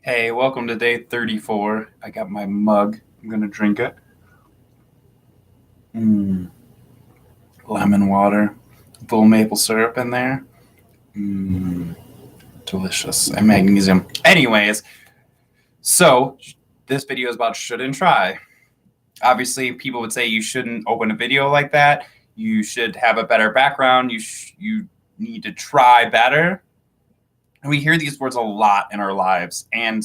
Hey, welcome to day 34. I got my mug. I'm going to drink it. Lemon water, full maple syrup in there. Delicious. And magnesium. Anyways, so this video is about should and try. Obviously, people would say you shouldn't open a video like that. You should have a better background. You need to try better. And we hear these words a lot in our lives, and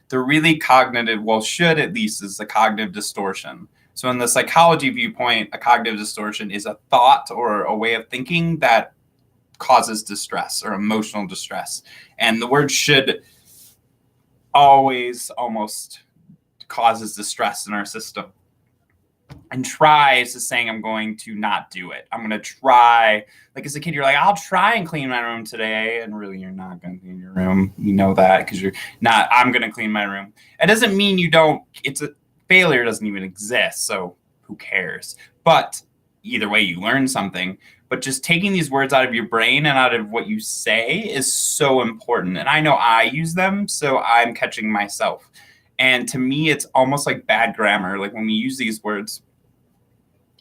they're really cognitive. Well, should at least is a cognitive distortion. So, in the psychology viewpoint, a cognitive distortion is a thought or a way of thinking that causes distress or emotional distress. And the word should always almost causes distress in our system. And try is just saying I'm going to not do it. I'm going to try. Like as a kid, you're like, I'll try and clean my room today. And really, you're not going to clean your room. You know that because you're not, I'm going to clean my room. It doesn't mean you don't, it's a failure doesn't even exist. So who cares? But either way, you learn something. But just taking these words out of your brain and out of what you say is so important. And I know I use them, so I'm catching myself. And to me, it's almost like bad grammar. Like when we use these words,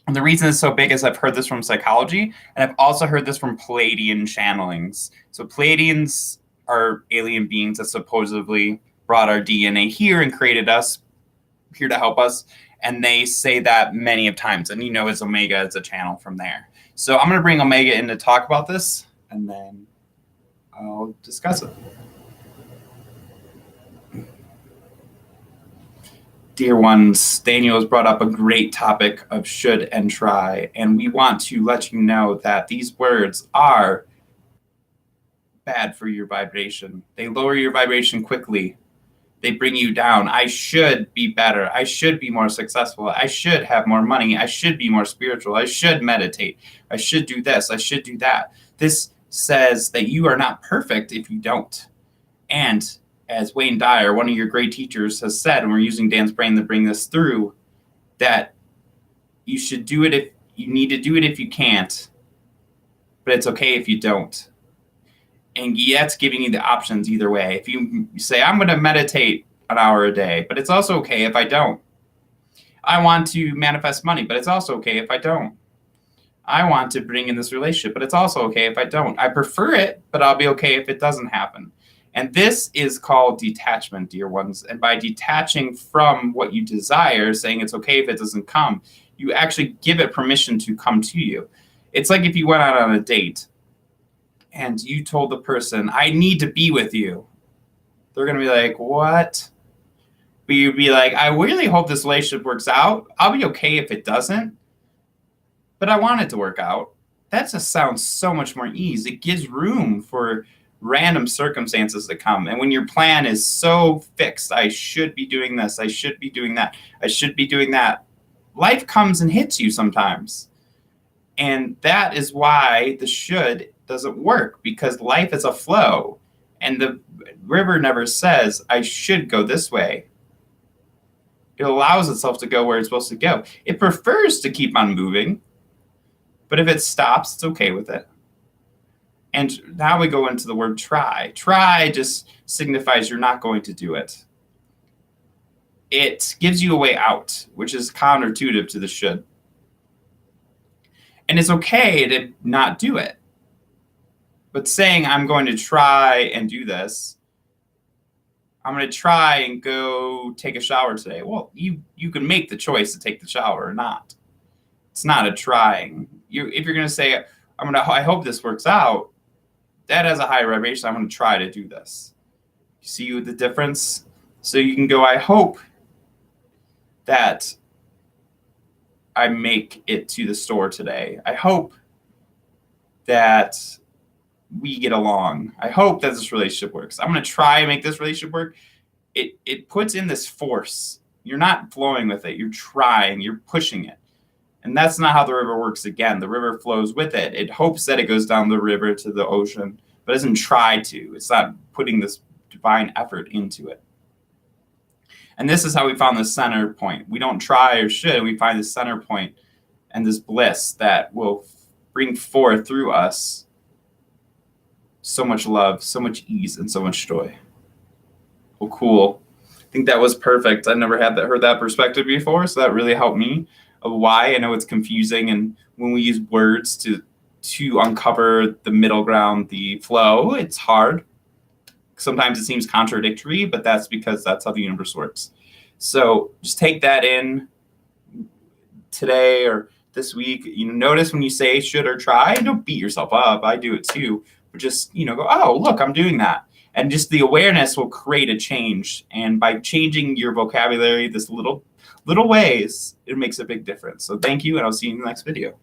and the reason it's so big is I've heard this from psychology, and I've also heard this from Pleiadian channelings. So Pleiadians are alien beings that supposedly brought our DNA here and created us, here to help us. And they say that many of times. And you know, as Omega is a channel from there. So I'm going to bring Omega in to talk about this, and then I'll discuss it. Dear ones, Daniel has brought up a great topic of should and try, and we want to let you know that these words are bad for your vibration. They lower your vibration quickly. They bring you down. I should be better. I should be more successful. I should have more money. I should be more spiritual. I should meditate. I should do this. I should do that. This says that you are not perfect if you don't. And as Wayne Dyer, one of your great teachers, has said, and we're using Dan's brain to bring this through, that you should do it if you need to do it if you can't, but it's okay if you don't. And that's giving you the options either way. If you say, I'm going to meditate an hour a day, but it's also okay if I don't. I want to manifest money, but it's also okay if I don't. I want to bring in this relationship, but it's also okay if I don't. I prefer it, but I'll be okay if it doesn't happen. And this is called detachment, dear ones. And by detaching from what you desire, saying it's okay if it doesn't come, you actually give it permission to come to you. It's like if you went out on a date and you told the person, I need to be with you. They're going to be like, what? But you'd be like, I really hope this relationship works out. I'll be okay if it doesn't, but I want it to work out. That just sounds so much more ease. It gives room for random circumstances to come. And when your plan is so fixed, I should be doing this, I should be doing that, I should be doing that, life comes and hits you sometimes. And that is why the should doesn't work, because life is a flow. And the river never says, I should go this way. It allows itself to go where it's supposed to go. It prefers to keep on moving, but if it stops, it's okay with it. And now we go into the word try. Try just signifies you're not going to do it. It gives you a way out, which is counterintuitive to the should. And it's okay to not do it. But saying I'm going to try and do this, I'm going to try and go take a shower today. Well, you can make the choice to take the shower or not. It's not a trying. If you're going to say, I hope this works out, that has a higher vibration. I'm going to try to do this. You see the difference? So you can go, I hope that I make it to the store today. I hope that we get along. I hope that this relationship works. I'm going to try and make this relationship work. It puts in this force. You're not flowing with it. You're trying. You're pushing it. And that's not how the river works again. The river flows with it. It hopes that it goes down the river to the ocean, but doesn't try to. It's not putting this divine effort into it. And this is how we found the center point. We don't try or should. We find the center point and this bliss that will bring forth through us so much love, so much ease, and so much joy. Well, cool. I think that was perfect. I never had heard that perspective before, so that really helped me of why. I know it's confusing, and when we use words to uncover the middle ground, the flow, it's hard. Sometimes it seems contradictory, but that's because that's how the universe works. So just take that in today or this week. Notice when you say should or try, don't beat yourself up. I do it too. But just, go, oh, look, I'm doing that. And just the awareness will create a change. And by changing your vocabulary this little ways, it makes a big difference. So thank you, and I'll see you in the next video.